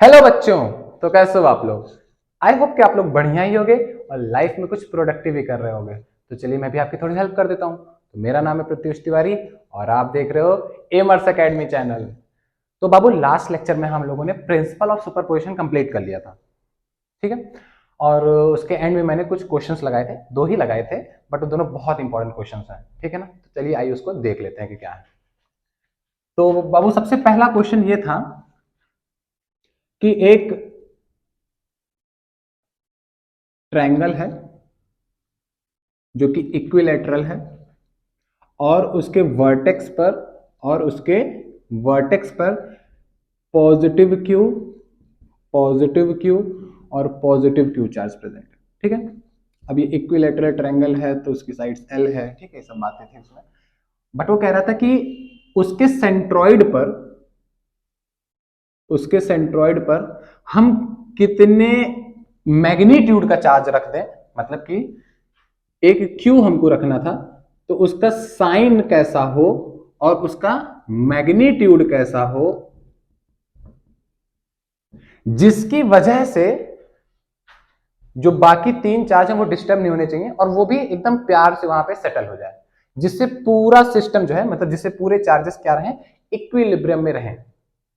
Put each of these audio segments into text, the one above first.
Hello बच्चों। तो कैसे हो आप लोग? आई होप कि आप लोग बढ़िया ही होगे और लाइफ में कुछ प्रोडक्टिव ही कर रहे होगे। तो चलिए मैं भी आपकी थोड़ी हेल्प कर देता हूँ। तो मेरा नाम है प्रत्युष तिवारी और आप देख रहे हो एमर्स एकेडमी चैनल। तो बाबू, लास्ट लेक्चर में हम लोगों ने प्रिंसिपल ऑफ सुपरपोजिशन कंप्लीट कर लिया था, ठीक है। और उसके एंड में मैंने कुछ क्वेश्चंस लगाए थे, दो ही लगाए थे, बट वो दोनों बहुत इंपॉर्टेंट क्वेश्चंस हैं, ठीक है ना। तो चलिए आइए उसको देख लेते हैं कि क्या है। तो बाबू, सबसे पहला क्वेश्चन ये था कि एक ट्रायंगल है जो कि इक्विलेटरल है और उसके वर्टेक्स पर पॉजिटिव क्यू पॉजिटिव क्यू और पॉजिटिव क्यू चार्ज प्रेजेंट है, ठीक है। अब ये इक्विलेटरल ट्रायंगल है तो उसकी साइड्स एल है, ठीक है, ये सब बातें थी उसमें। बट वो कह रहा था कि उसके सेंट्रॉइड पर उसके सेंट्रॉइड पर हम कितने मैग्नीट्यूड का चार्ज रख दें, मतलब कि एक क्यू हमको रखना था, तो उसका साइन कैसा हो और उसका मैग्नीट्यूड कैसा हो, जिसकी वजह से जो बाकी तीन चार्ज हैं वो डिस्टर्ब नहीं होने चाहिए और वो भी एकदम प्यार से वहां पे सेटल हो जाए, जिससे पूरा सिस्टम जो है, मतलब जिससे पूरे चार्जेस क्या रहे, इक्विलिब्रियम में रहें।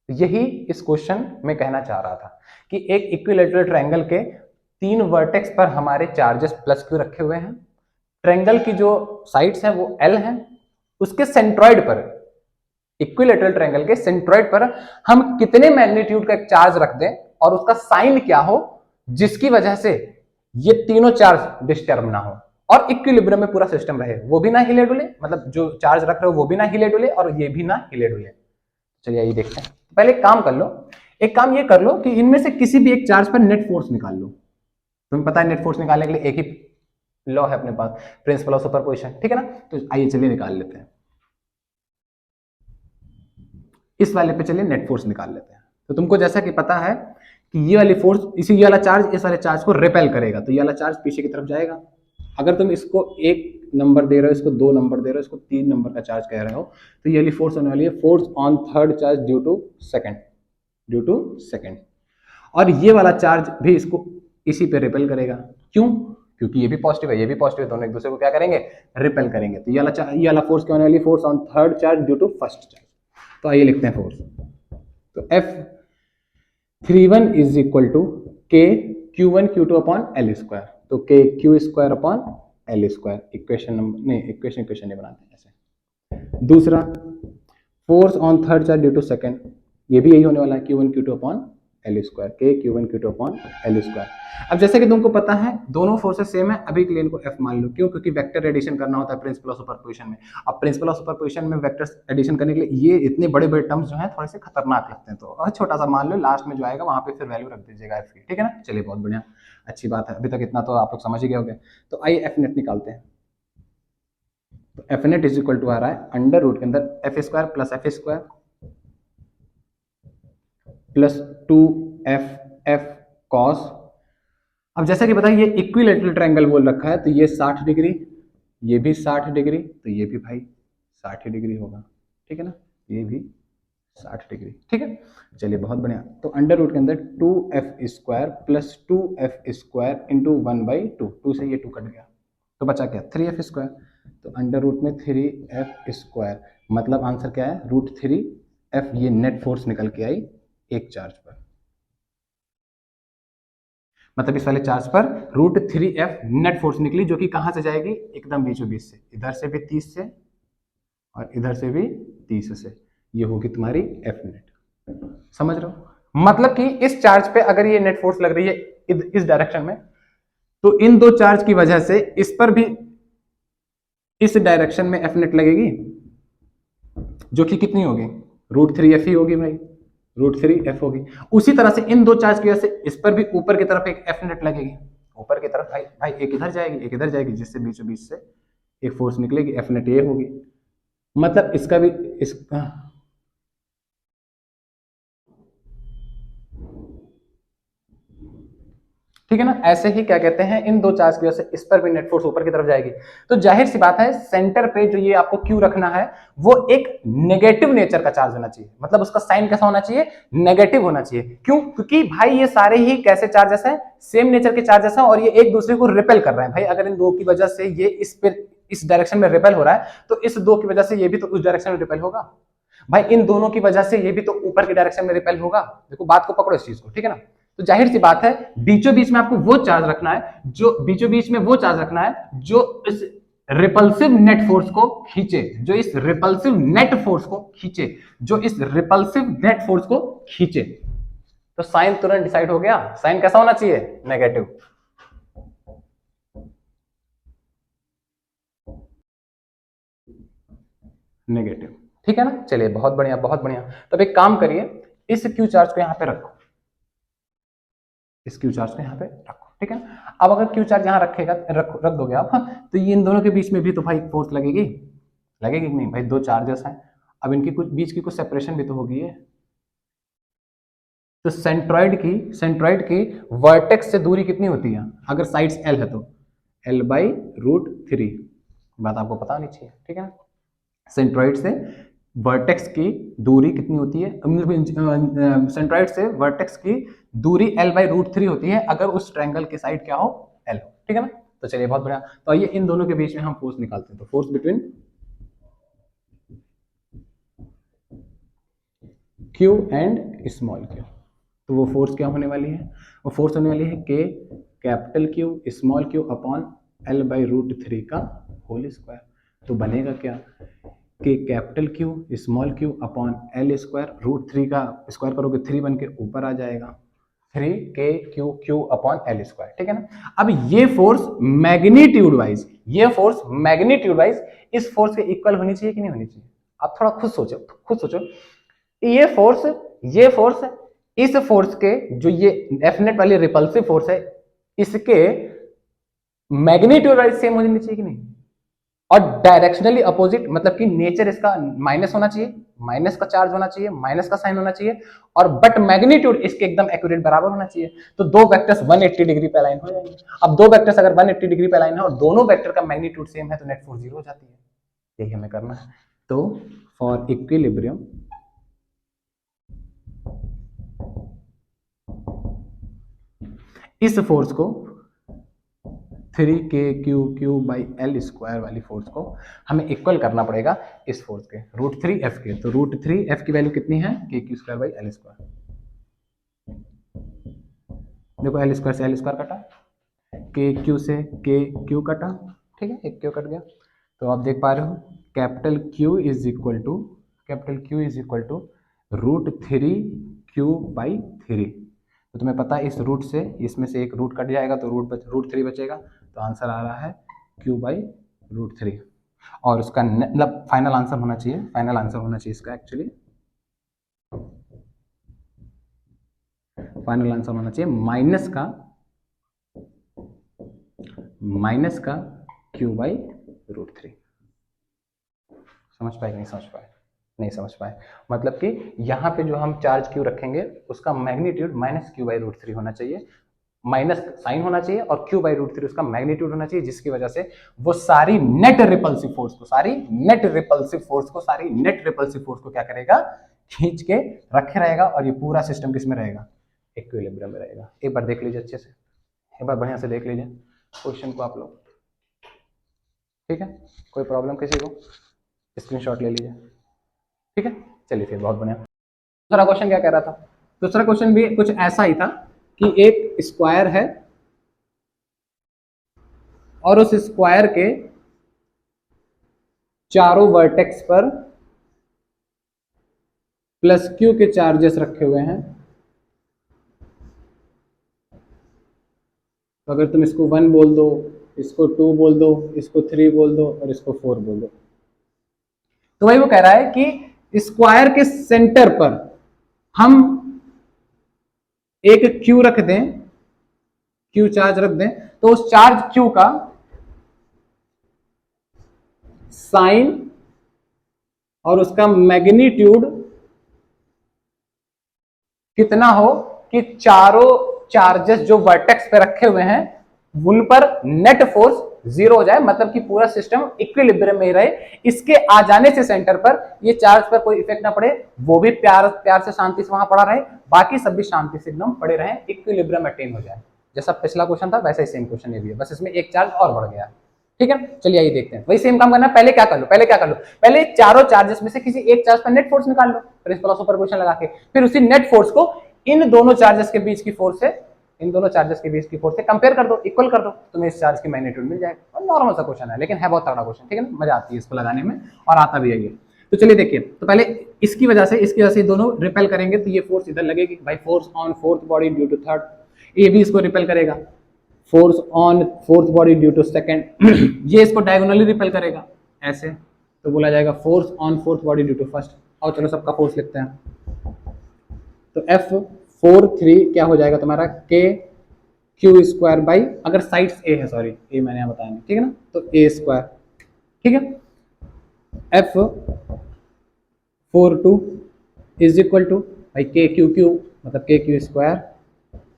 यही इस क्वेश्चन में कहना चाह रहा था कि एक इक्विलेटरल ट्रायंगल के तीन वर्टेक्स पर हमारे चार्जेस प्लस क्यू रखे हुए हैं, ट्रायंगल की जो साइड्स हैं वो एल हैं, उसके सेंट्रॉइड पर, इक्विलेटरल ट्रायंगल के सेंट्रॉइड पर हम कितने मैग्नीट्यूड का एक चार्ज रख दें और उसका साइन क्या हो, जिसकी वजह से ये तीनों चार्ज डिस्टर्ब ना हो और इक्विलिब्रियम में पूरा सिस्टम रहे, वो भी ना हिले डुले, मतलब जो चार्ज रख रहे हो वो भी ना हिले डुले और ये भी ना हिले डुले। चलिए ये देखते हैं। पहले एक काम कर लो, एक काम ये कर लो कि इनमें से किसी भी एक चार्ज पर नेट फोर्स निकाल लो। तुम्हें पता है नेट फोर्स निकालने के लिए एक ही लॉ है अपने पास, प्रिंसिपल ऑफ सुपरपोजिशन, ठीक है ना। तो आइए चलिए निकाल लेते हैं। इस वाले पे चलिए नेट फोर्स निकाल लेते हैं। तो तुमको जैसा कि पता है कि ये वाली फोर्स, ये वाला चार्ज इस वाले चार्ज को रिपेल करेगा, तो ये वाला चार्ज पीछे की तरफ जाएगा। अगर तुम इसको एक नंबर दे रहे हो, इसको दो नंबर दे रहे हो, इसको तीन नंबर का चार्ज कह रहे हो, तो ये वाली फोर्स होने वाली है force on third charge due to second. और ये वाला चार्ज भी इसको इसी पे रिपेल करेगा। क्यों? क्योंकि ये भी पॉजिटिव है, ये भी पॉजिटिव है, दोनों एक दूसरे को क्या करेंगे, रिपेल करेंगे। तो ये वाला फोर्स क्या होने वाली, force on third charge due to first charge. तो आइए लिखते हैं फोर्स। तो F31 is equal to k Q1 Q2 upon L square. तो k q square upon L square. Equation number नहीं, इक्वेशन नहीं बनाते ऐसे। दूसरा, force on third charge due to second, ये भी यही होने वाला है Q1 Q2 upon L square, के Q1 Q2 upon L square. अब जैसे कि तुमको पता है दोनों फोर्सेस सेम है, अभी के लिए इनको F मान लो। क्यों? क्योंकि वेक्टर एडिशन करना होता है प्रिंसिपल ऑफ सुपरपोजिशन में। अब प्रिंसिपल ऑफ सुपरपोजिशन में वेक्टर एडिशन करने के लिए ये इतने बड़े बड़े टर्म्स जो हैं थोड़े से खतरनाक लगते हैं, तो छोटा सा मान लो, लास्ट में जो आएगा वहां पे फिर वैल्यू रख दीजिएगा F की, ठीक है ना। चलिए बहुत बढ़िया, अच्छी बात है, अभी तक इतना तो आप लोग समझ ही गए होंगे। तो आइए एफ नेट निकालते हैं। तो F net is equal to आ रहा है अंडर रूट के अंदर F square plus 2FF cos. अब जैसा कि बताइए ये इक्विलेटरल ट्रायंगल बोल रखा है, तो ये 60 डिग्री, ये भी 60 डिग्री, तो ये भी भाई 60 डिग्री होगा, ठीक है ना। ये भी 60 डिग्री, ठीक है। चलिए बहुत बढ़िया। तो अंडर रूट के अंदर 2F² प्लस 2F² इंटू 1/2, 2 से ये 2 कट गया, तो बचा क्या, 3F²। तो अंडर रूट में 3F², मतलब आंसर क्या है, √3F। ये नेट फोर्स निकल के आई एक चार्ज पर, मतलब इस वाले चार्ज पर √3F नेट फोर्स निकली, जो कि कहां से जाएगी, एकदम बीचों बीच से, इधर से भी 30 से और इधर से भी 30 से। ये होगी तुम्हारी F नेट। समझ रहे हो? मतलब कि इस चार्ज पे अगर ये नेट फोर्स लग रही है इस डायरेक्शन में, तो इन दो चार्ज की वजह से इस पर भी इस डायरेक्शन में F नेट लगेगी, जो कि कितनी होगी, √3F ही होगी भाई, √3F होगी। उसी तरह से इन दो चार्ज की वजह से इस पर भी ऊपर की तरफ एक F नेट लगेगी, ऊपर की तरफ भाई भाई, एक इधर जाएगी एक इधर जाएगी, जिससे बीचों बीच से एक फोर्स निकलेगी, F नेट ये होगी। मतलब इसका भी इसका ठीक है ना। ऐसे ही क्या कहते हैं, इन दो चार्ज की वजह से इस पर भी नेट फोर्स ऊपर की तरफ जाएगी। तो जाहिर सी बात है सेंटर पे जो ये आपको क्यू रखना है वो एक नेगेटिव नेचर का चार्ज होना चाहिए, मतलब उसका साइन कैसा होना चाहिए, नेगेटिव होना चाहिए। क्यों? क्योंकि भाई ये सारे ही कैसे चार्जेस हैं, सेम नेचर के चार्जेस हैं और ये एक दूसरे को रिपेल कर रहे हैं। भाई अगर इन दो की वजह से ये इस डायरेक्शन में रिपेल हो रहा है तो इस दो की वजह से ये भी तो उस डायरेक्शन में रिपेल होगा। भाई इन दोनों की वजह से ये भी तो ऊपर की डायरेक्शन में रिपेल होगा। देखो बात को पकड़ो इस चीज को, ठीक है ना। तो जाहिर सी बात है बीचों बीच में आपको वो चार्ज रखना है, जो बीचों बीच में वो चार्ज रखना है जो इस रिपल्सिव नेट फोर्स को खींचे, जो इस रिपल्सिव नेट फोर्स को खींचे, जो इस रिपल्सिव नेट फोर्स को खींचे। तो साइन तुरंत डिसाइड हो गया, साइन कैसा होना चाहिए, नेगेटिव। नेगेटिव, ठीक है ना। चलिए बहुत बढ़िया बहुत बढ़िया। तो एक काम करिए, इस क्यू चार्ज को यहां पे रखो, इस क्यू चार्ज को यहां पे रखो, ठीक है। अब अगर क्यू चार्ज यहां रखेगा, रख दोगे आप, तो ये इन दोनों के बीच में भी तो भाई फोर्स लगेगी, लगेगी कि नहीं भाई, दो चार्जेस हैं, अब इनकी कुछ बीच की कुछ सेपरेशन भी तो होगी है। तो सेंट्रॉइड की वर्टेक्स से दूरी कितनी होती है, अगर साइड्स एल है तो L/√3, बात आपको पता होनी चाहिए, ठीक है ना। सेंट्रॉइड से वर्टेक्स की दूरी कितनी होती है, सेंट्रॉइड से वर्टेक्स की दूरी L/√3 होती है अगर उस ट्रायंगल की साइड क्या हो, L हो, ठीक है ना। तो चलिए बहुत बढ़िया। तो आइए इन दोनों के बीच में हम फोर्स निकालते हैं। तो force between Q and small q, तो वो फोर्स क्या होने वाली है, वो फोर्स होने वाली है K capital Q small q upon L/√3 का होल स्क्वायर। तो बनेगा क्या, K capital Q small q upon L²√3 का स्क्वायर करोगे 3 बन के ऊपर आ जाएगा, 3KQ अपॉन L², ठीक है ना। अब ये फोर्स मैग्नीट्यूड वाइज, ये फोर्स मैग्नीट्यूड वाइज इस फोर्स के इक्वल होनी चाहिए कि नहीं होनी चाहिए। आप थोड़ा खुद सोचो, खुद सोचो। ये फोर्स इस फोर्स के, जो ये एफ नेट वाली रिपल्सिव फोर्स है, इसके मैग्नीट्यूड वाइज सेम होनी चाहिए कि नहीं, और डायरेक्शनली अपोजिट, मतलब कि नेचर इसका माइनस होना चाहिए, माइनस का चार्ज होना चाहिए, माइनस का साइन होना चाहिए, और बट मैग्नीट्यूड इसके एकदम एक्यूरेट बराबर होना चाहिए। तो दो वेक्टर्स 180 डिग्री पे अलाइन हो जाएंगे। अब दो वेक्टर्स अगर 180 डिग्री पे अलाइन है और दोनों वेक्टर का मैग्नीट्यूड सेम है तो नेट फोर्स 0 हो जाती है। यही हमें करना है। तो फॉर इक्विलिब्रियम इस फोर्स को 3KQQ/L² वाली फोर्स को हमें इक्वल करना पड़ेगा इस फोर्स के √3F के। तो √3F की वैल्यू कितनी है, KQ²/L²। देखो L² से L² कटा, KQ से KQ कटा, ठीक है, एक Q कट गया। तो आप देख पा रहे हो capital Q is equal to √3Q/3। तो तुम्हें पता है इस रूट से, इसमें से एक रूट कट जाएगा तो √3 बचेगा। तो आंसर आ रहा है Q/√3। और उसका मतलब फाइनल आंसर होना चाहिए, फाइनल आंसर होना चाहिए इसका, एक्चुअली फाइनल आंसर होना चाहिए माइनस का Q/√3। समझ पाए कि नहीं समझ पाए, नहीं समझ पाए। मतलब कि यहाँ पे जो हम चार्ज Q रखेंगे उसका मैग्नीट्यूड -Q/√3 होना चाहिए, माइनस साइन होना चाहिए, और Q/√3 उसका मैग्नीट्यूड होना चाहिए, जिसकी वजह से वो सारी नेट रिपल्सिव फोर्स को, सारी नेट रिपल्सिव फोर्स को क्या करेगा, खींच के रखे रहेगा, और ये पूरा सिस्टम किसमें रहेगा, इक्विलिब्रियम में रहेगा। एक बार देख लीजिए अच्छे से, एक बार बढ़िया से देख लीजिए क्वेश्चन को आप लोग, ठीक है। कोई प्रॉब्लम किसी को, स्क्रीनशॉट ले लीजिए, ठीक है। चलिए फिर बहुत बढ़िया। दूसरा क्वेश्चन क्या कह रहा था, दूसरा क्वेश्चन भी कुछ ऐसा ही था कि एक स्क्वायर है और उस स्क्वायर के चारों वर्टेक्स पर +Q के चार्जेस रखे हुए हैं। तो अगर तुम इसको 1 बोल दो, इसको 2 बोल दो, इसको 3 बोल दो और इसको 4 बोल दो, तो वही वो कह रहा है कि स्क्वायर के सेंटर पर हम एक Q रख दें, Q चार्ज रख दें, तो उस चार्ज Q का साइन और उसका मैग्नीट्यूड कितना हो कि चारों चार्जेस जो वर्टेक्स पे रखे हुए हैं उन पर नेट फोर्स जीरो हो जाए, मतलब कि पूरा सिस्टम इक्विलिब्रियम में ही रहे, इसके आ जाने से सेंटर पर ये चार्ज पर कोई इफेक्ट ना पड़े, वो भी प्यार प्यार से शांति से वहां पड़ा रहे, बाकी सब भी शांति से एकदम पड़े रहे, इक्विलिब्रियम अटेन हो जाए। जैसा पिछला क्वेश्चन था वैसा ही सेम क्वेश्चन ये भी है, बस इसमें एक चार्ज और बढ़ गया। ठीक है, चलिए आइए देखते हैं। वही सेम काम करना है। पहले क्या कर लो, पहले चारों चार्जेस में से किसी एक चार्ज पर नेट फोर्स निकाल लो प्रिंसिपल ऑफ सुपरपोजिशन लगा के, फिर उसी नेट फोर्स को इन दोनों चार्जेस के बीच की फोर्स से कंपेयर कर दो, इक्वल कर दो, तुम्हें इस चार्ज की मैग्नीट्यूड मिल जाएगा। और नॉर्मल सा क्वेश्चन है, लेकिन है बहुत तगड़ा क्वेश्चन। ठीक है ना, मजा आती है इसको लगाने में और आता भी है ये। तो चलिए देखिए, तो पहले इसकी वजह से दोनों रिपेल करेंगे, तो ये फोर्स इधर लगेगी भाई, force on fourth body due to third, ये भी इसको रिपेल करेगा, force on fourth body due to second, ये इसको डायगोनली रिपेल करेगा ऐसे, तो बोला जाएगा force on fourth body due to first. और चलो सबका फोर्स लिखते हैं, तो F4 3 क्या हो जाएगा तुम्हारा, K Q स्क्वायर बाई, अगर साइड्स A है, सॉरी A मैंने यहाँ बताया नहीं, ठीक है ना, तो A स्क्वायर, ठीक है। F42 इज इक्वल टू भाई KQ मतलब KQ square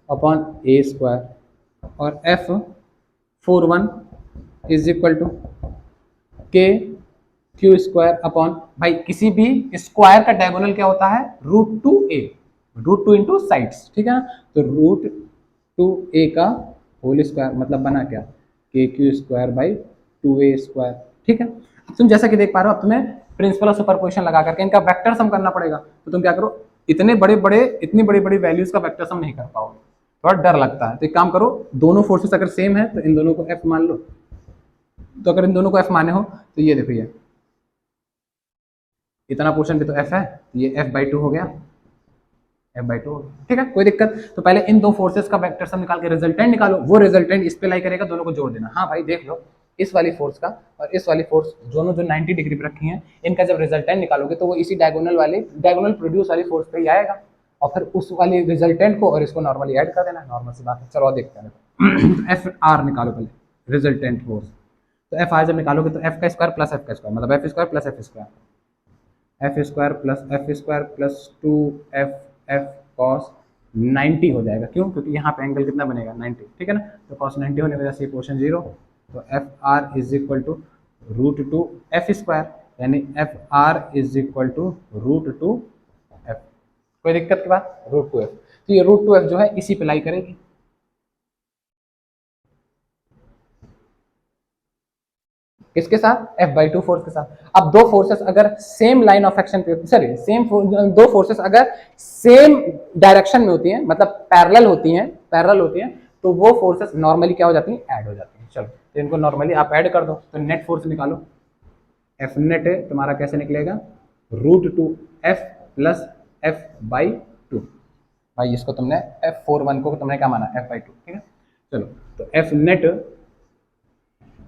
upon A square, और F41 is equal to KQ square upon, भाई किसी भी स्क्वायर का डायगोनल क्या होता है, √2a, √2 इंटू साइड्स, ठीक है ना, तो √2a का होल स्क्वायर मतलब बना क्या, KQ square by 2a square. ठीक है, तुम जैसा कि देख पा रहे हो, अब तुम्हें प्रिंसिपल ऑफ सुपरपोजिशन लगा करके इनका वेक्टर सम करना पड़ेगा। तो तुम क्या करो, इतनी बड़ी बड़ी वैल्यूज का वेक्टर सम नहीं कर पाओगे, थोड़ा डर लगता है। तो एक काम करो, दोनों फोर्सेस अगर सेम है तो इन दोनों को F मान लो, तो अगर इन दोनों को F माने हो तो ये देखो, ये इतना पोर्शन भी तो F है, ये F/2 हो गया, F/2, ठीक है, कोई दिक्कत। तो पहले इन दो फोर्सेस का वेक्टर सम निकाल के रिजल्टेंट निकालो, वो रिजल्टेंट इस पे लाई करेगा, दोनों को जोड़ देना। हाँ भाई देख लो, इस वाली फोर्स का और इस वाली फोर्स दोनों जो 90 डिग्री पे रखी हैं, इनका जब रिजल्टेंट निकालोगे तो वो इसी डायगोनल प्रोड्यूस वाली फोर्स पे ही आएगा, और फिर उस वाली रिजल्टेंट को और इसको नॉर्मली ऐड कर देना, नॉर्मल सी बात है। चलो देखते हैं, Fr निकालो पहले, रिजल्टेंट फोर्स। तो Fr जब निकालोगे तो F का स्क्वायर प्लस F का स्क्वायर मतलब F square plus F square, F square plus F square plus 2FF cos 90 हो जाएगा। क्यों, क्योंकि यहाँ पे एंगल कितना बनेगा, 90, ठीक है ना, तो cos 90 होने की वजह से पोर्शन 0, तो Fr is equal to √2 F square, यानी Fr is equal to √2F। कोई दिक्कत की बात, √2F, तो ये √2F जो है इसी पे लाई करेगी। किसके साथ, F/2 फोर्स के साथ। अब दो फोर्सेस अगर सेम लाइन ऑफ एक्शन पे, सॉरी दो फोर्सेस अगर सेम डायरेक्शन में होती हैं, मतलब पैरेलल होती हैं, तो वो फोर्सेस नॉर्मली क्या हो जाती हैं, ऐड हो जाती हैं। चलो तो इनको नॉर्मली आप ऐड कर दो, तो नेट फोर्स निकालो, F नेट तुम्हारा कैसे निकलेगा, √2F प्लस F/2। भाई इसको तुमने F41 को तुमने क्या माना, F/2, ठीक है। चलो तो F net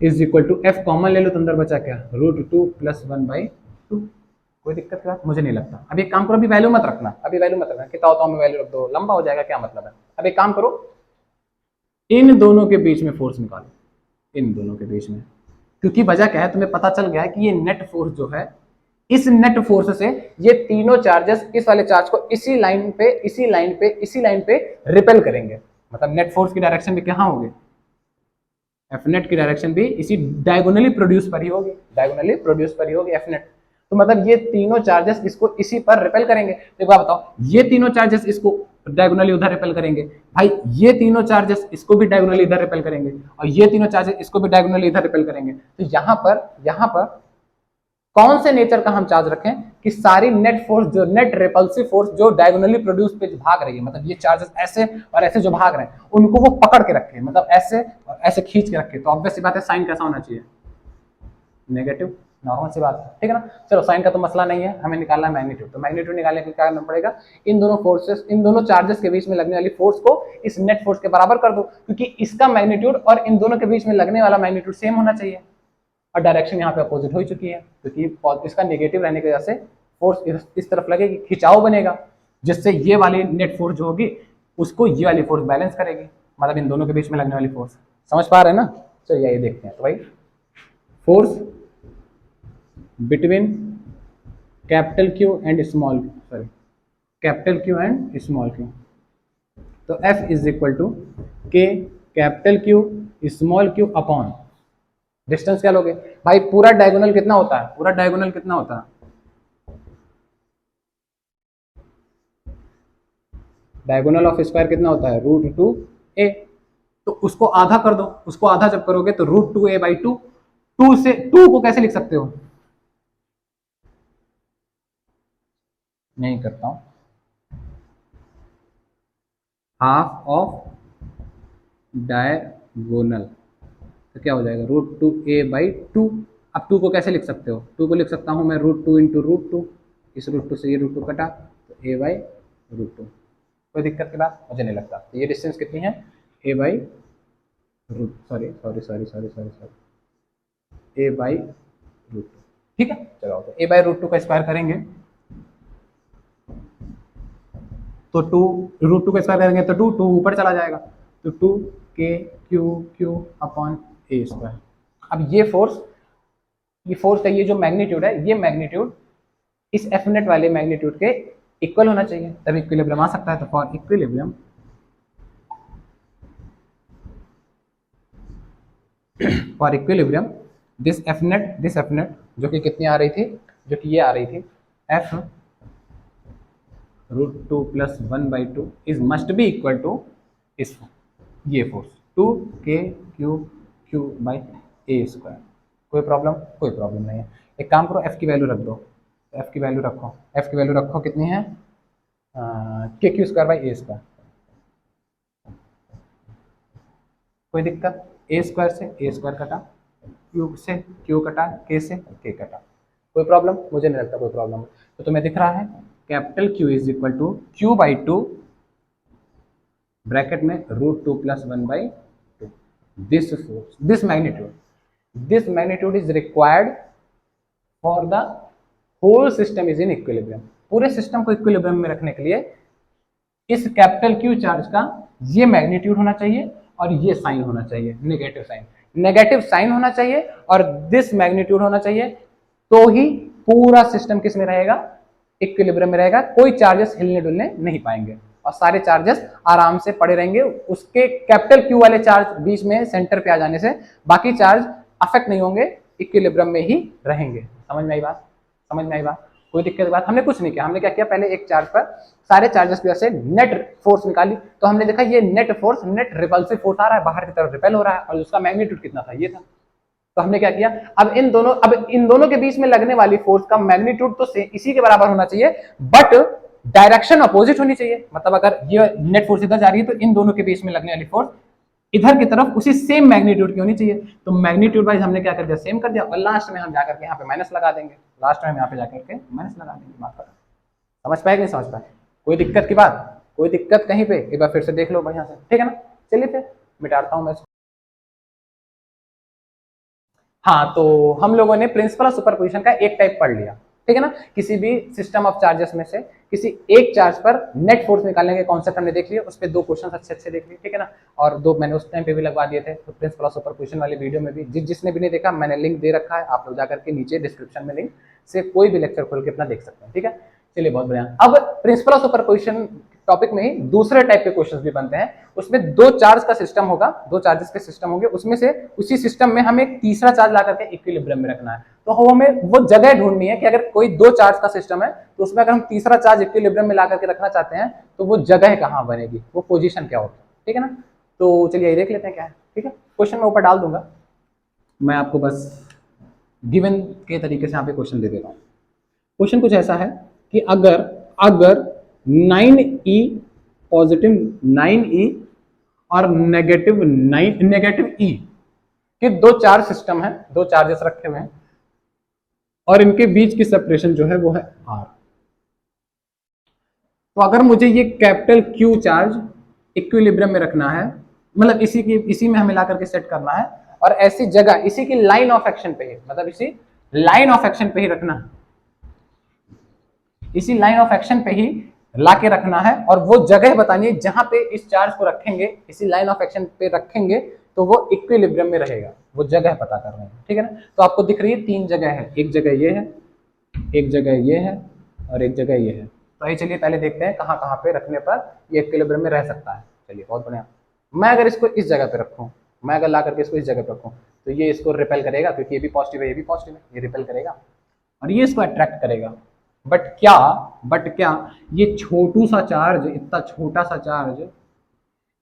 is equal to, F common ले लो तो अंदर बचा क्या, √2 प्लस 1/2। कोई दिक्कत की बात मुझे नहीं लगता। अब एक काम करो, अभी वैल्यू मत रखना, कितना होता में वैल्यू रख दो, लंबा हो जाएगा, क्या मतलब है। अब एक काम करो, इन दोनों के बीच में फोर्स निकालो, इन दोनों के बीच में, क्योंकि वजह क्या है, तुम्हें पता चल गया है कि ये नेट फोर्स जो है, इस नेट फोर्स से ये तीनों चार्जेस इस वाले चार्ज को इसी लाइन पे रिपेल करेंगे, मतलब नेट फोर्स की डायरेक्शन भी कहाँ होगी, F नेट की डायरेक्शन भी इसी डायगोनली प्रोड्यूस पर ही होगी, F नेट। तो मतलब ये तीनों चार्जेस इसको इसी पर रिपेल करेंगे। तो एक बात बताओ, ये तीनों चार्जेस इसको डायगोनली उधर रिपेल करेंगे, भाई ये तीनों चार्जेस इसको भी डायगोनली इधर रिपेल करेंगे, और ये तीनों चार्जेस इसको भी डायगोनली इधर रिपेल करेंगे। तो यहाँ पर कौन से नेचर का हम चार्ज रखें कि सारी नेट फोर्स, जो नेट रिपल्सिव फोर्स जो डायगोनली प्रोड्यूस पे भाग रही है, मतलब ये चार्जेस ऐसे और ऐसे जो भाग रहे हैं, उनको वो पकड़ के रखे, मतलब ऐसे और ऐसे खींच के रखे। तो ऑब्वियस सी बात है, साइन कैसा होना चाहिए, नेगेटिव, नॉर्मल सी बात है, ठीक है ना। चलो साइन का तो मसला नहीं है, हमें निकालना है मैग्नीट्यूड। तो मैग्नीट्यूड निकालने के लिए क्या करना पड़ेगा, इन दोनों चार्जेस के बीच में लगने वाली फोर्स को इस नेट फोर्स के बराबर कर दो, क्योंकि इसका मैग्नीट्यूड और इन दोनों के बीच में लगने वाला मैग्नीट्यूड सेम होना चाहिए, और डायरेक्शन यहाँ पे अपोजिट हो चुकी है, क्योंकि इसका नेगेटिव रहने की वजह से फोर्स इस तरफ लगेगी, खिंचाव बनेगा, जिससे ये वाली नेट फोर्स जो होगी उसको ये वाली फोर्स बैलेंस करेगी, मतलब इन दोनों के बीच में लगने वाली फोर्स। समझ पा रहे हैं ना। चलिए ये देखते हैं। तो भाई force between capital Q and small Q तो F इज इक्वल टू के capital Q small Q upon distance क्या लोगे भाई, पूरा डायगोनल कितना होता है, पूरा डायगोनल कितना होता है, डायगोनल ऑफ स्क्वायर कितना होता है, √2a। तो उसको आधा कर दो, उसको आधा जब करोगे तो √2a/2। 2 से 2 को कैसे लिख सकते हो, नहीं करता हूं, हाफ ऑफ डायगोनल, तो क्या हो जाएगा √2a/2। अब 2 को कैसे लिख सकते हो, 2 को लिख सकता हूं मैं √2 इंटू √2, इस √2 से ये √2 कटा तो a/√2। कोई दिक्कत की बात मुझे नहीं लगता। तो ये डिस्टेंस कितनी है, a/√2, ठीक है। चलो तो a/√2 का स्क्वायर करेंगे तो 2 √2 का स्क्वायर करेंगे तो 2 ऊपर चला जाएगा, तो 2k अपॉन a स्क्वायर। अब ये फोर्स का ये जो मैग्नीट्यूड है, ये मैग्नीट्यूड इस एफ नेट वाले मैग्नीट्यूड के इक्वल होना चाहिए, तब इक्विलिब्रियम आ सकता है। तो for equilibrium this F net जो कि कितनी आ रही थी, जो कि ये आ रही थी f √2 + 1/2 is must be equal to इस ये फोर्स 2k/a स्क्वायर। कोई प्रॉब्लम नहीं है। एक काम करो, f की वैल्यू रख दो, f की वैल्यू रखो कितनी है, kq²/a²। कोई दिक्कत, a स्क्वायर से a स्क्वायर कटा, क्यूब से क्यू कटा, k से k कटा, कोई प्रॉब्लम मुझे नहीं लगता कोई प्रॉब्लम। तो तुम्हें दिख रहा है capital Q is equal to q/2 bracket में √2 + 1/2। This force, this magnitude is required for the whole system is in equilibrium. पूरे सिस्टम को इक्विलिब्रियम में रखने के लिए इस कैपिटल Q चार्ज का ये मैग्नीट्यूड होना चाहिए और ये साइन होना चाहिए, नेगेटिव साइन होना चाहिए और दिस मैग्नीट्यूड होना चाहिए, तो ही पूरा सिस्टम किस में रहेगा, इक्विलिब्रियम में रहेगा। कोई चार्जेस हिलने डुलने नहीं पाएंगे और सारे चार्जेस आराम से पड़े रहेंगे। उसके कैपिटल Q वाले चार्ज बीच में सेंटर पे आ जाने से बाकी चार्ज अफेक्ट नहीं होंगे, इक्विलिब्रियम में ही रहेंगे। समझ में आई बात, कोई दिक्कत की बात। हमने कुछ नहीं किया, हमने क्या किया, पहले एक चार्ज पर सारे चार्जेस की वजह से नेट फोर्स निकाली, तो हमने देखा ये नेट रिपल्सिव फोर्स आ रहा है, बाहर की तरफ रिपेल हो रहा है और उसका मैग्नीट्यूड कितना था, ये था। तो हमने क्या किया, अब इन दोनों के बीच में लगने वाली फोर्स का मैग्नीट्यूड तो इसी के बराबर होना चाहिए, बट डायरेक्शन अपोजिट होनी चाहिए। मतलब अगर ये नेट फोर्स इधर जा रही है तो इन दोनों के बीच में लगने वाली फोर्स इधर की तरफ उसी सेम मैग्नीट्यूड की होनी चाहिए। तो मैग्नीट्यूड वाइज हमने क्या कर दिया, सेम कर दिया और लास्ट में हम जाकर के यहाँ पे माइनस लगा देंगे, बात समझ पाए कि नहीं समझ पाए, कोई दिक्कत की बात, कोई दिक्कत कहीं पे, एक बार फिर से देख लो बढ़िया से, ठीक है ना। चलिए फिर मिटाता हूं मैं। हाँ, तो हम लोगों ने प्रिंसिपल ऑफ सुपरपोजिशन का एक टाइप पढ़ लिया, ठीक है ना। किसी भी सिस्टम ऑफ चार्जेस में से किसी एक चार्ज पर नेट फोर्स निकालने के कॉन्सेप्ट हमने देख लिया, उस पर 2 क्वेश्चन अच्छे देख लिए, ठीक है ना। और 2 मैंने उस टाइम पे भी लगवा दिए थे, तो प्रिंसिपल ऑफ सुपरपोजिशन वाली वीडियो में भी जिसने भी नहीं देखा, मैंने लिंक दे रखा है, आप लोग जाकर के नीचे डिस्क्रिप्शन में लिंक से कोई भी लेक्चर खोल के अपना देख सकते हैं, ठीक है। चलिए बहुत बढ़िया। अब प्रिंसिपल ऑफ सुपरपोजिशन टॉपिक में ही दूसरे टाइप के क्वेश्चंस भी बनते हैं, उसमें 2 चार्ज का सिस्टम होगा, 2 चार्जेस के सिस्टम होंगे, उसमें से उसी सिस्टम में हमें एक तीसरा चार्ज ला करके इक्विलिब्रियम में रखना है। तो हमें वो जगह ढूंढनी है कि अगर कोई 2 चार्ज का सिस्टम है तो उसमें अगर हम तीसरा चार्ज इक्विलिब्रियम में ला करके रखना चाहते हैं तो वो जगह कहाँ बनेगी, वो पोजीशन क्या होगी, ठीक है ना। तो चलिए ये देख लेते हैं क्या है, ठीक है। क्वेश्चन मैं ऊपर डाल दूंगा, मैं आपको बस गिवन के तरीके से यहाँ पे क्वेश्चन दे देता हूँ। क्वेश्चन कुछ ऐसा है कि अगर 9e पॉजिटिव 9e और नेगेटिव e के 2 चार्ज सिस्टम है, 2 चार्जेस रखे हुए हैं और इनके बीच की सेपरेशन जो है वो है r। तो अगर मुझे ये कैपिटल Q चार्ज इक्विलिब्रियम में रखना है, मतलब इसी में हमें ला करके सेट करना है और ऐसी जगह इसी की लाइन ऑफ एक्शन पे ही, मतलब इसी लाइन ऑफ एक्शन पे ही रखना है, इसी लाइन ऑफ एक्शन पे ही ला के रखना है और वो जगह बतानी है जहां पे इस चार्ज को रखेंगे, इसी लाइन ऑफ एक्शन पे रखेंगे तो वो इक्विलिब्रियम में रहेगा, वो जगह पता कर रहे हैं, ठीक है ना। तो आपको दिख रही है 3 जगह है, एक जगह ये है, एक जगह ये है और एक जगह ये है। तो ये चलिए पहले देखते हैं कहाँ पे रखने पर ये इक्विलिब्रियम में रह सकता है। चलिए बहुत बढ़िया। मैं अगर इसको इस जगह पे रखूँ, मैं अगर ला करके इसको इस जगह पे रखूँ, तो ये इसको रिपेल करेगा, क्योंकि ये भी पॉजिटिव है, ये भी पॉजिटिव है, ये रिपेल करेगा और ये इसको अट्रैक्ट करेगा। बट क्या ये छोटू सा चार्ज, इतना छोटा सा चार्ज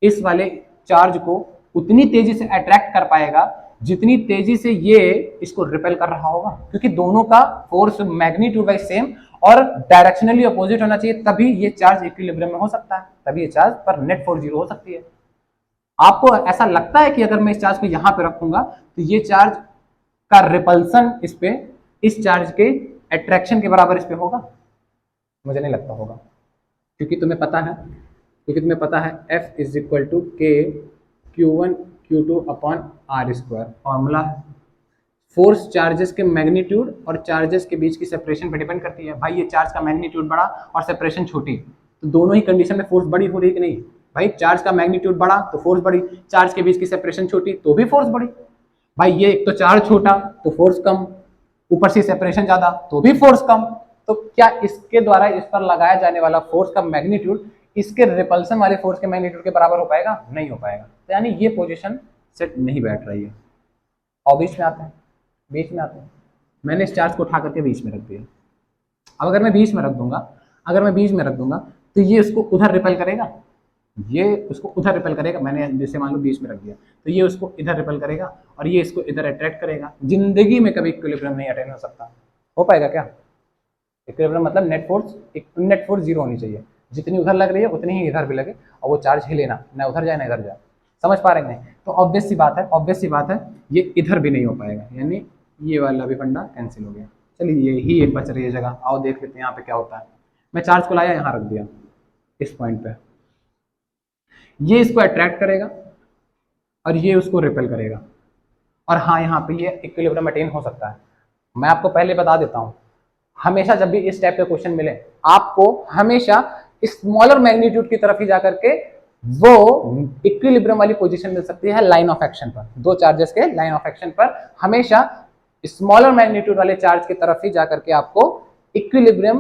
इस वाले चार्ज को उतनी तेजी से अट्रैक्ट कर पाएगा जितनी तेजी से ये इसको रिपेल कर रहा होगा, क्योंकि दोनों का फोर्स मैग्नीट्यूड वाइज सेम और डायरेक्शनली अपोजिट होना चाहिए, तभी ये चार्ज इक्विलिब्रियम में हो सकता है, तभी ये चार्ज पर नेट फोर्स 0 हो सकती है। आपको ऐसा लगता है कि अगर मैं इस चार्ज को यहां पे रखूंगा तो ये चार्ज का रिपल्सन इस पे इस चार्ज के अट्रैक्शन के बराबर इस पे होगा? मुझे नहीं लगता होगा, क्योंकि तुम्हें पता है F is equal to k Q1 Q2 upon r square formula है। फोर्स चार्जेस के मैग्नीट्यूड और चार्जेस के बीच की सेपरेशन पर डिपेंड करती है। भाई ये चार्ज का मैग्नीट्यूड बड़ा और सेपरेशन छोटी, तो दोनों ही कंडीशन में फोर्स बड़ी हो रही है कि नहीं? भाई चार्ज का मैग्नीट्यूड बड़ा तो फोर्स बड़ी, चार्ज के बीच की सेपरेशन छोटी तो भी फोर्स बड़ी। भाई ये एक तो चार्ज छोटा तो फोर्स कम, ऊपर से सेपरेशन ज्यादा तो भी फोर्स कम। तो क्या इसके द्वारा इस पर लगाया जाने वाला फोर्स का मैग्नीट्यूड इसके रिपल्सन वाले फोर्स के मैग्नीट्यूड के बराबर हो पाएगा? नहीं हो पाएगा। तो यानी ये पोजीशन सेट नहीं बैठ रही है। और बीच में आते हैं, मैंने इस चार्ज को उठा करके बीच में रख दिया। अब अगर मैं बीच में रख दूंगा तो ये उसको उधर रिपेल करेगा, ये उसको उधर रिपेल करेगा। मैंने जैसे मान लो बीच में रख दिया तो ये उसको इधर रिपेल करेगा और ये इसको इधर अट्रैक्ट करेगा। जिंदगी में कभी इक्विलिब्रियम नहीं अटेन हो सकता। हो पाएगा क्या? इक्विलिब्रियम मतलब नेट फोर्स 0 होनी चाहिए, जितनी उधर लग रही है उतनी ही इधर भी लगे और वो चार्ज हिले ना उधर जाए ना इधर जाए। समझ पा रहे हैं? तो ऑब्वियस सी बात है ये इधर भी नहीं हो पाएगा, यानी ये वाला भी फंडा कैंसिल हो गया। चलिए यही एक बच रही है जगह, आओ देख लेते हैं यहाँ पे क्या होता है। मैं चार्ज को लाया यहाँ रख दिया इस पॉइंट पे, ये इसको अट्रैक्ट करेगा और ये उसको रिपेल करेगा। और हाँ यहाँ पे ये इक्विलिब्रियम अटेन हो सकता है। मैं आपको पहले बता देता हूँ, हमेशा जब भी इस टाइप के क्वेश्चन मिले आपको हमेशा स्मॉलर मैग्नीट्यूड की तरफ ही जाकर के वो इक्विलिब्रियम वाली पोजीशन मिल सकती है लाइन ऑफ एक्शन पर। दो चार्जेस के लाइन ऑफ एक्शन पर हमेशा स्मॉलर मैग्नीट्यूड वाले चार्ज की तरफ ही जाकर के आपको इक्विलिब्रियम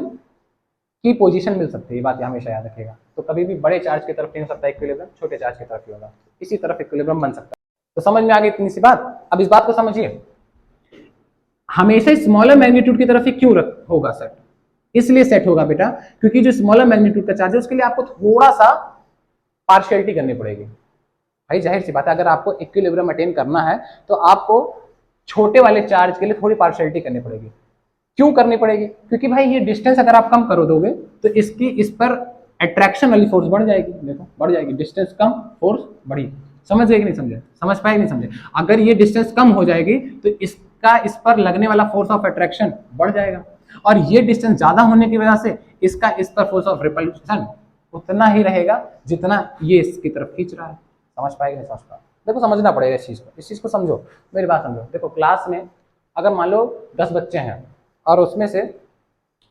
की पोजीशन मिल सकती है। ये बात हमेशा याद रखिएगा। तो कभी भी बड़े चार्ज की तरफ नहीं हो सकता इक्विलिब्रियम, छोटे चार्ज की तरफ ही होगा, इसी तरफ इक्विलिब्रियम बन सकता है। तो समझ में आ गई इतनी सी बात। अब इस बात को समझिए, हमेशा स्मॉलर मैग्नीट्यूड की तरफ ही क्यों होगा सेट? इसलिए सेट होगा बेटा क्योंकि जो स्मॉलर मैग्नीट्यूड का चार्ज है उसके लिए आपको थोड़ा सा पार्शियलिटी करनी पड़ेगी। भाई जाहिर सी बात है, अगर आपको इक्विलिब्रियम अटेन करना है तो आपको छोटे वाले चार्ज के लिए थोड़ी पार्शियलिटी करनी पड़ेगी। क्यों करनी पड़ेगी? क्योंकि भाई ये डिस्टेंस अगर आप कम कर दोगे तो इसकी इस पर अट्रैक्शन वाली फोर्स बढ़ जाएगी। देखो बढ़ जाएगी, डिस्टेंस कम फोर्स बढ़ी। समझ गए कि नहीं समझे? समझ पाए नहीं समझे? अगर ये डिस्टेंस कम हो जाएगी तो इसका इस पर लगने वाला फोर्स ऑफ अट्रैक्शन बढ़ जाएगा, और ये डिस्टेंस ज्यादा होने की वजह से इसका इस पर फोर्स ऑफ रिपल्शन उतना ही रहेगा जितना ये इसकी तरफ खींच रहा है। समझ पाएगा नहीं समझ पाए? देखो समझना पड़ेगा इस चीज को समझो, मेरी बात समझो। देखो क्लास में अगर मान लो 10 बच्चे हैं और उसमें से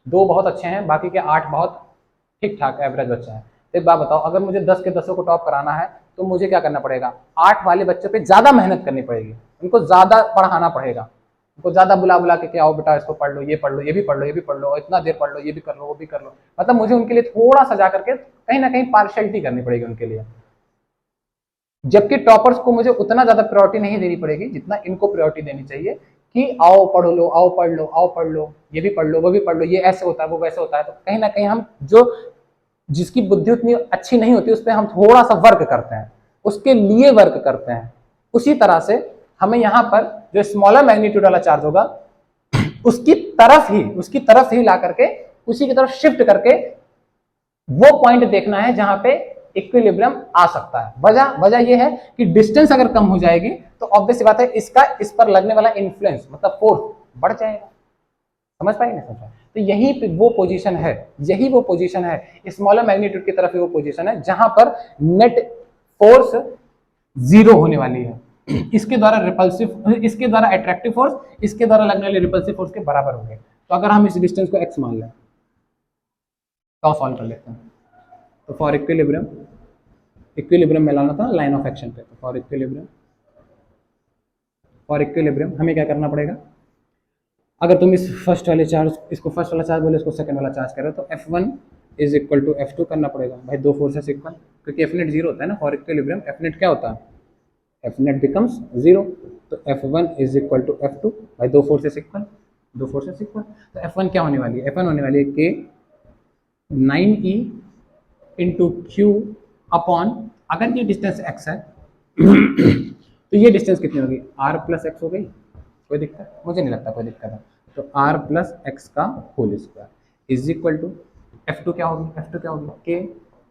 2 बहुत अच्छे हैं, बाकी के 8 बहुत ठीक ठाक एवरेज बच्चे हैं। एक बात बताओ, अगर मुझे 10 के 10 को टॉप कराना है तो मुझे क्या करना पड़ेगा? 8 वाले बच्चों पे ज्यादा मेहनत करनी पड़ेगी, उनको ज्यादा पढ़ाना पड़ेगा, उनको ज्यादा बुला के आओ बेटा इसको पढ़ लो, ये पढ़ लो, ये भी पढ़ लो, ये भी पढ़ लो, इतना देर पढ़ लो, ये भी कर लो, वो भी कर लो। मतलब मुझे उनके लिए थोड़ा सा जाकर के कहीं ना कहीं पार्शियलिटी करनी पड़ेगी उनके लिए। जबकि टॉपर्स को मुझे उतना ज्यादा प्रायोरिटी नहीं देनी पड़ेगी जितना इनको प्रायोरिटी देनी चाहिए कि आओ पढ़ लो, आओ पढ़ लो, आओ पढ़ लो, ये भी पढ़ लो, वो भी पढ़ लो, ये ऐसे होता है, वो वैसे होता है। तो कहीं ना कहीं हम जो जिसकी बुद्धि उतनी अच्छी नहीं होती उस पर हम थोड़ा सा वर्क करते हैं, उसके लिए वर्क करते हैं। उसी तरह से हमें यहाँ पर जो स्मॉलर मैग्नीट्यूड वाला चार्ज होगा उसकी तरफ ही ला करके उसी की तरफ शिफ्ट करके वो पॉइंट देखना है जहां पे इक्विलिब्रियम आ सकता है। वजह यह है कि डिस्टेंस अगर कम हो जाएगी तो ऑब्वियस सी बात है इसका इस पर लगने वाला इन्फ्लुएंस मतलब फोर्स बढ़ जाएगा। समझ पाएंगे नहीं समझ पाए? तो यही वो पोजीशन है स्मॉलर मैग्नीट्यूड की तरफ वो पोजीशन है जहां पर नेट फोर्स 0 होने वाली है। इसके द्वारा अट्रैक्टिव फोर्स, इसके द्वारा लगने वाली रिपल्सिव फोर्स के बराबर होंगे। तो अगर हम इस डिस्टेंस को x मान लें तो सॉल्व कर लेते हैं। तो फॉर इक्विलिब्रियम में लाना था लाइन ऑफ एक्शन पे। तो फॉर इक्विलिब्रियम हमें क्या करना पड़ेगा? अगर तुम इसको फर्स्ट वाला चार्ज बोले, इसको सेकंड वाला चार्ज कर रहे हो तो F1 is equal to F2 करना पड़ेगा भाई, दो फोर्सेस इक्वल, क्योंकि F नेट जीरो होता है ना फॉर इक्विलिब्रियम, F नेट क्या होता है, F नेट बिकम्स जीरो, तो F1 is equal to F2 भाई, दो फोर्सेस इक्वल, दो फोर्सेस इक्वल, तो F1 क्या होने वाली है, F1 होने वाली है K 9E into Q upon, अगर ये डिस्टेंस x है तो ये डिस्टेंस कितनी होगी, r प्लस एक्स हो गई, कोई दिक्कत, मुझे नहीं लगता कोई दिक्कत है, तो r प्लस एक्स का whole square is equal to F2 क्या होगी, F2 क्या होगी के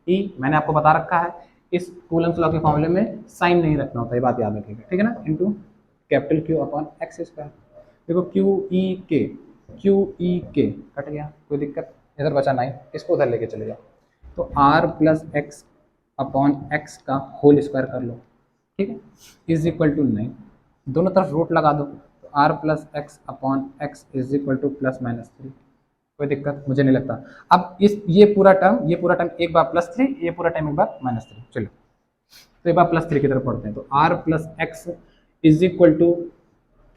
ई, मैंने आपको बता रखा है इस कूलम्स लॉ के फॉर्मूले में साइन नहीं रखना होता, ये बात याद रखिएगा, ठीक है ना, into capital Q upon X square, देखो क्यू ई के कट गया, कोई दिक्कत, इधर बचा 9, इसको उधर लेके चले जाओ, तो r plus x upon X का होल स्क्वायर कर लो, ठीक है, इज इक्वल टू 9, दोनों तरफ रूट लगा दो, तो r plus x upon X is equal to plus minus 3, कोई दिक्कत मुझे नहीं लगता। अब इस ये पूरा टर्म एक बार प्लस 3, ये पूरा टाइम एक बार माइनस 3, चलो तो एक बार प्लस 3 की तरफ पढ़ते हैं, तो r plus x is equal to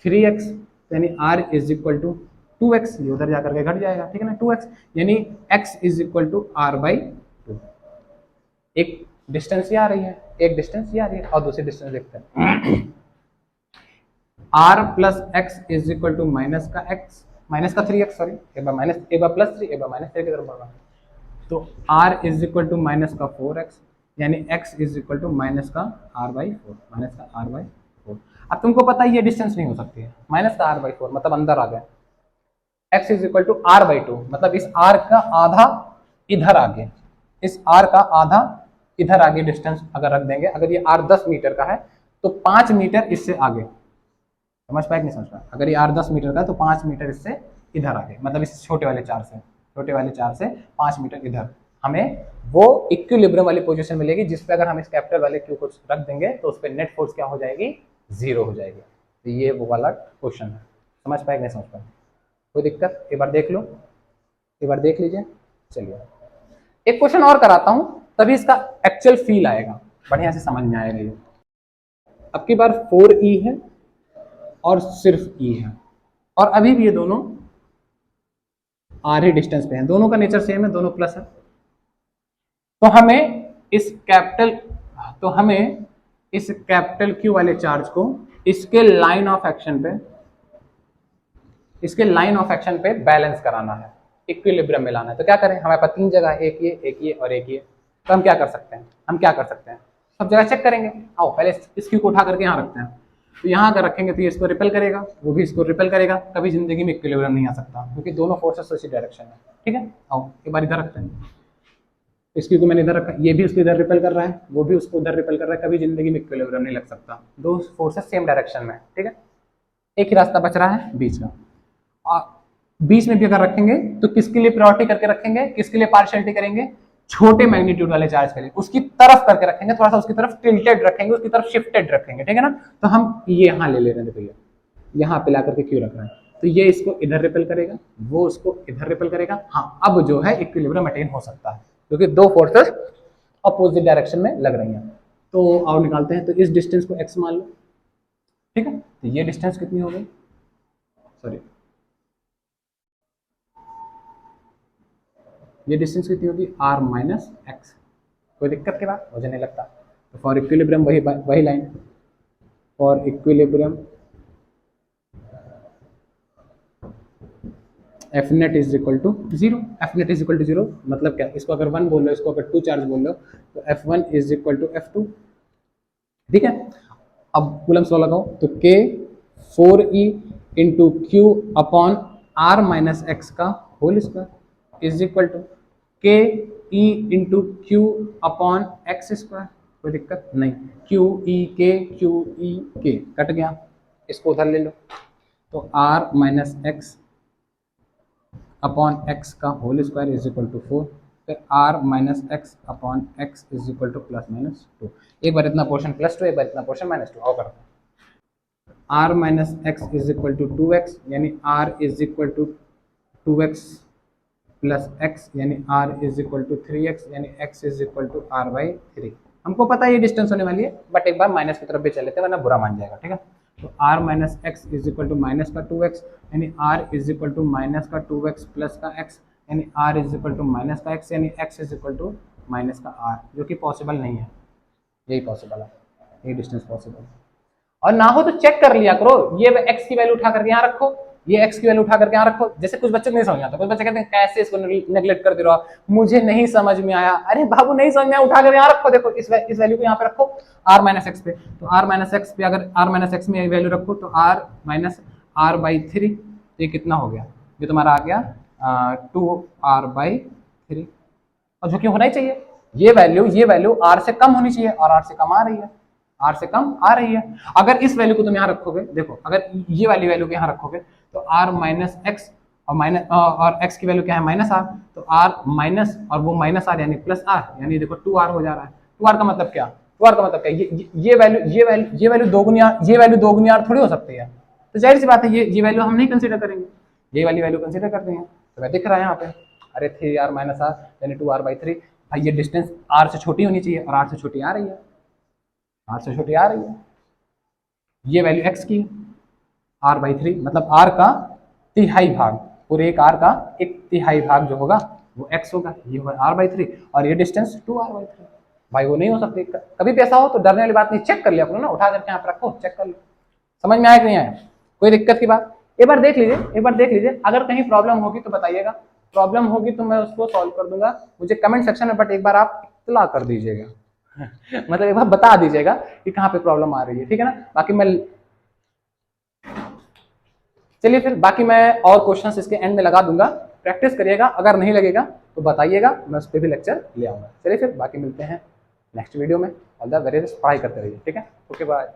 3x, यानी r is equal to 2x, ये उधर जाकर के घट जाएगा, ठीक है ना, 2x, यानी x is equal to r by 2, एक डिस्टेंस ये आ रही है, एक डिस्टेंस ये आ रही है, और दूसरी डिस्टेंस देखते हैं r plus x is equal to minus का x, माइनस का 3x, सॉरी एक बार माइनस, एक बार प्लस 3, एक बार माइनस 3 की तरफ बढ़ रहा है, तो r is equal to minus का 4x, यानी x is equal to minus का r बाई 4, माइनस का r बाई 4। अब तुमको पता है ये डिस्टेंस नहीं हो सकती है, माइनस का r बाई 4 मतलब अंदर आ गया, x is equal to r by 2 मतलब इस r का आधा इधर आगे, इस r का आधा इधर आगे डिस्टेंस अगर रख देंगे, अगर ये r 10 मीटर का है तो 5 मीटर इससे आगे, समझ पाए कि नहीं समझ पाए, अगर ये r 10 मीटर का है तो 5 मीटर इससे इधर आगे, मतलब इस छोटे वाले चार से 5 मीटर इधर, हमें वो इक्विलिब्रियम वाली पोजीशन मिलेगी जिस पे अगर हम इस कैपिटल वाले क्यू को रख देंगे तो उस पर नेट फोर्स क्या हो जाएगी, जीरो हो जाएगी, तो ये वो वाला क्वेश्चन है, समझ पाए कि नहीं समझ पाए, कोई दिक्कत, एक बार देख लो, एक बार देख लीजिए, चलिए एक क्वेश्चन और कराता हूं, तभी इसका एक्चुअल फील आएगा, बढ़िया से समझ में आएगा ये। अब की बार 4e है और सिर्फ e है, और अभी भी ये दोनों r ही डिस्टेंस पे हैं, दोनों का नेचर सेम है, दोनों प्लस है, तो हमें इस कैपिटल Q वाले चार्ज को इसके लाइन ऑफ एक्शन पे बैलेंस कराना है, इक्विलिब्रियम में लाना है, तो क्या करें, हमारे पास 3 जगह, एक ये और एक ये, तो हम क्या कर सकते हैं, सब जगह चेक करेंगे, आओ पहले इस Q को उठा करके यहाँ रखते हैं, तो यहाँ अगर रखेंगे तो ये इसको रिपेल करेगा, वो भी इसको रिपेल करेगा, कभी जिंदगी में इक्विलिब्रियम नहीं आ सकता, क्योंकि दोनों फोर्सेस उसी डायरेक्शन में, ठीक है, आओ एक बार इधर रखते हैं, इस Q को मैंने इधर रखा, ये भी उसको इधर रिपेल कर रहा है, वो भी उसको उधर रिपेल कर रहा है, कभी जिंदगी में इक्विलिब्रियम नहीं लग सकता, दो फोर्सेस सेम डायरेक्शन में, ठीक है, एक ही रास्ता बच रहा है बीच का, और बीच में भी अगर रखेंगे तो किसके लिए प्रायोरिटी करके रखेंगे, किसके लिए पार्शियलिटी करेंगे, छोटे मैग्नीट्यूड वाले चार्ज के लिए, उसकी तरफ करके रखेंगे, थोड़ा सा उसकी तरफ टिल्टेड रखेंगे, उसकी तरफ शिफ्टेड रखेंगे, ठीक है ना, तो हम ये यहाँ ले रहे हैं, देखो ये यहाँ पे ला करके क्यों रख रहे हैं, तो ये इसको इधर रिपेल करेगा, वो उसको इधर रिपेल करेगा, हाँ अब जो है इक्विलिब्रियम अटेन हो सकता है, क्योंकि दो फोर्सेस अपोजिट डायरेक्शन में लग रही हैं, तो आओ निकालते हैं, तो इस डिस्टेंस को x मान लो, ठीक है, तो ये डिस्टेंस कितनी हो गई, सॉरी ये डिस्टेंस कितनी होगी, r माइनस एक्स, कोई दिक्कत की बात मुझे नहीं लगता, तो फॉर इक्विलिब्रियम वही line, for equilibrium F net is equal to zero, F net is equal to zero मतलब क्या, इसको अगर 1 बोल लो, इसको अगर 2 चार्ज बोल लो, तो F1 is equal to F2, ठीक है, अब कूलम्स लॉ लगाओ, तो K 4E into Q upon r minus X का whole square is equal to K E into Q upon X square, कोई दिक्कत नहीं, Q E K कट गया, इसको उधर ले लो, तो r minus X upon X का whole square is equal to 4, फिर r minus X upon X is equal to plus minus 2, एक बार इतना पोर्शन +2, एक बार इतना पोर्शन -2, और करते हैं, r minus x is equal to 2x, यानी r is equal to 2x plus x, यानी r is equal to 3x, यानी x is equal to r by 3, हमको पता है ये डिस्टेंस होने वाली है, बट एक बार माइनस की तरफ भी चल लेते हैं, वरना बुरा मान जाएगा, ठीक है, तो r minus x is equal to minus का 2x, यानी r is equal to minus का 2x प्लस का x, यानी r is equal to minus का x, यानी x is equal to minus का r, जो कि पॉसिबल नहीं है। यही पॉसिबल है, ये डिस्टेंस पॉसिबल है। और ना हो तो चेक कर लिया करो, ये x की वैल्यू उठा करके यहाँ रखो, ये x की वैल्यू उठा करके यहाँ रखो। जैसे कुछ बच्चे नहीं समझ आता, कुछ बच्चे कहते हैं कैसे इसको नेग्लेक्ट कर दे रहे हो, मुझे नहीं समझ में आया। अरे बाबू नहीं समझ में आया, उठा कर यहाँ रखो, देखो इस वैल्यू को यहाँ पे रखो r माइनस एक्स पे। तो r माइनस एक्स पे अगर r माइनस एक्स में वैल्यू रखो तो r माइनस r बाई 3, ये कितना हो गया, ये तुम्हारा आ गया 2r/3, और जो कि होना ही चाहिए। ये वैल्यू r से कम होनी चाहिए, और r से कम आ रही है, r से कम आ रही है। अगर इस वैल्यू को तुम यहाँ रखोगे, देखो अगर ये वाली वैल्यू को यहाँ रखोगे तो r माइनस एक्स और x की वैल्यू क्या है माइनस r, तो r माइनस और वो माइनस r यानी प्लस r, यानी देखो 2r हो जा रहा है। 2r का मतलब क्या, 2r का मतलब क्या, ये वैल्यू दोगुनी r थोड़ी हो सकती है। तो जाहिर सी बात है ये वैल्यू हम नहीं कंसीडर करेंगे, ये वाली वैल्यू कंसीडर करते हैं। तो मैं दिख रहा है यहाँ पे, अरे 3r माइनस r यानी 2r/3। भाई ये डिस्टेंस r से छोटी होनी चाहिए, और r से छोटी आ रही है, r से छोटी आ रही है। ये वैल्यू x की r/3, मतलब r का तिहाई भाग, पूरे एक r का एक तिहाई भाग जो होगा वो x होगा, ये होगा r/3, और ये डिस्टेंस 2r/3। भाई वो नहीं हो सकती, कभी भी ऐसा हो तो डरने वाली बात नहीं, चेक कर लिया करो ना, उठा करके यहाँ पे रखो, चेक कर लो। समझ में आया कि नहीं आया, कोई दिक्कत की बात? एक बार देख लीजिए, अगर कहीं प्रॉब्लम होगी तो बताइएगा, प्रॉब्लम होगी तो मैं उसको सॉल्व कर दूंगा, मुझे कमेंट सेक्शन में बट एक बार आप इत्तला कर दीजिएगा मतलब एक बार बता दीजिएगा कि कहाँ पे प्रॉब्लम आ रही है, ठीक है ना। बाकी मैं चलिए फिर बाकी मैं और क्वेश्चंस इसके एंड में लगा दूंगा, प्रैक्टिस करिएगा, अगर नहीं लगेगा तो बताइएगा, मैं उस पर भी लेक्चर ले आऊंगा। चलिए फिर बाकी मिलते हैं नेक्स्ट वीडियो में, ऑल द वेरी बेस्ट, पढ़ाई करते रहिए, ठीक है, ओके बाय।